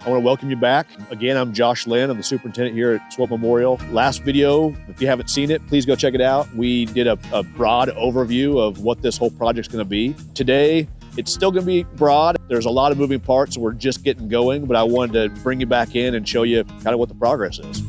I want to welcome you back. Again, I'm Josh Lynn. I'm the superintendent here at Swope Memorial. Last video, if you haven't seen it, please go check it out. We did a broad overview of what this whole project's going to be. Today, it's still going to be broad. There's a lot of moving parts, so we're just getting going, but I wanted to bring you back in and show you kind of what the progress is.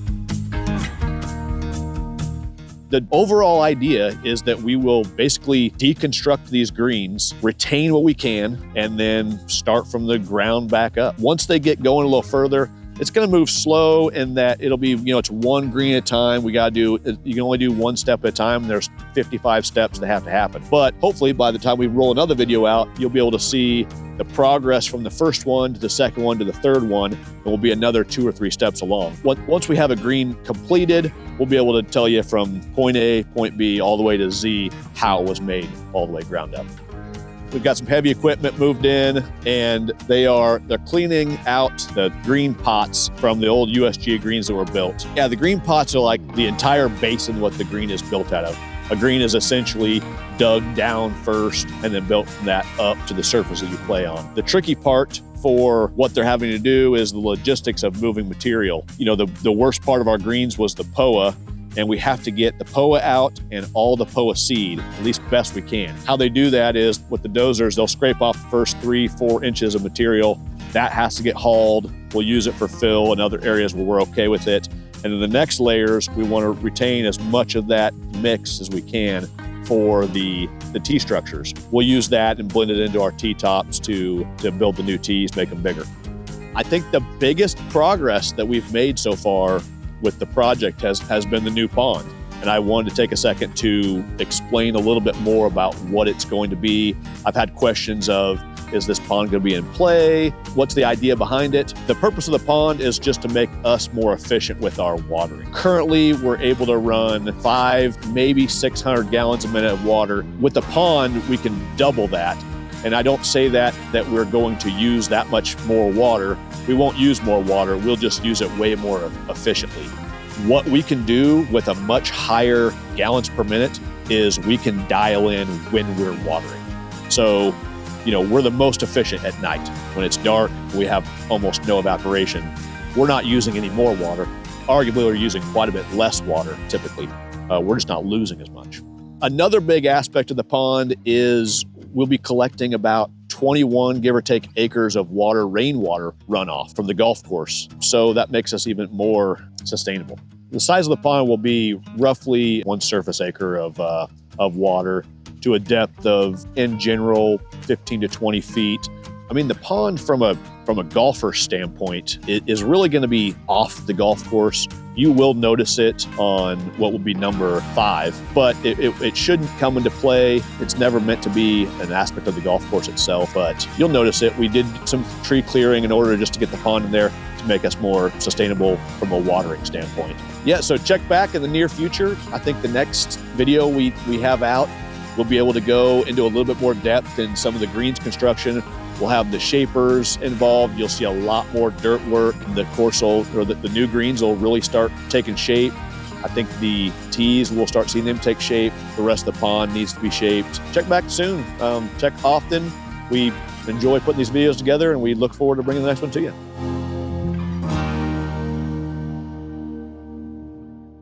The overall idea is that we will basically deconstruct these greens, retain what we can, and then start from the ground back up. Once they get going a little further, it's going to move slow in that it'll be, it's one green at a time. You can only do one step at a time. There's 55 steps that have to happen. But hopefully by the time we roll another video out, you'll be able to see the progress from the first one to the second one to the third one, and we'll be another 2 or 3 steps along. Once we have a green completed, we'll be able to tell you from point A, point B, all the way to Z, how it was made all the way ground up. We've got some heavy equipment moved in, and they're cleaning out the green pots from the old USGA greens that were built. Yeah, the green pots are like the entire basin what the green is built out of. A green is essentially dug down first and then built from that up to the surface that you play on. The tricky part for what they're having to do is the logistics of moving material. The worst part of our greens was the POA, and we have to get the POA out and all the POA seed, at least best we can. How they do that is with the dozers, they'll scrape off the first 3-4 inches of material. That has to get hauled. We'll use it for fill in other areas where we're okay with it. And then the next layers, we want to retain as much of that mix as we can for the tee structures. We'll use that and blend it into our tee tops to build the new tees, make them bigger. I think the biggest progress that we've made so far with the project has been the new pond. And I wanted to take a second to explain a little bit more about what it's going to be. I've had questions of, is this pond going to be in play? What's the idea behind it? The purpose of the pond is just to make us more efficient with our watering. Currently, we're able to run 5, maybe 600 gallons a minute of water. With the pond, we can double that. And I don't say that we're going to use that much more water. We won't use more water. We'll just use it way more efficiently. What we can do with a much higher gallons per minute is we can dial in when we're watering. So, we're the most efficient at night. When it's dark, we have almost no evaporation. We're not using any more water. Arguably, we're using quite a bit less water typically. We're just not losing as much. Another big aspect of the pond is we'll be collecting about 21, give or take, acres of rainwater runoff from the golf course. So that makes us even more sustainable. The size of the pond will be roughly 1 surface acre of water to a depth of, in general, 15 to 20 feet. I mean, the pond from a golfer standpoint, it is really going to be off the golf course. You will notice it on what will be number 5, but it shouldn't come into play. It's never meant to be an aspect of the golf course itself, but you'll notice it. We did some tree clearing in order just to get the pond in there to make us more sustainable from a watering standpoint. Yeah, so check back in the near future. I think the next video we have out, we'll be able to go into a little bit more depth in some of the greens construction. We'll have the shapers involved. You'll see a lot more dirt work. The course the new greens will really start taking shape. I think the tees, we'll start seeing them take shape. The rest of the pond needs to be shaped. Check back soon. Check often. We enjoy putting these videos together, and we look forward to bringing the next one to you.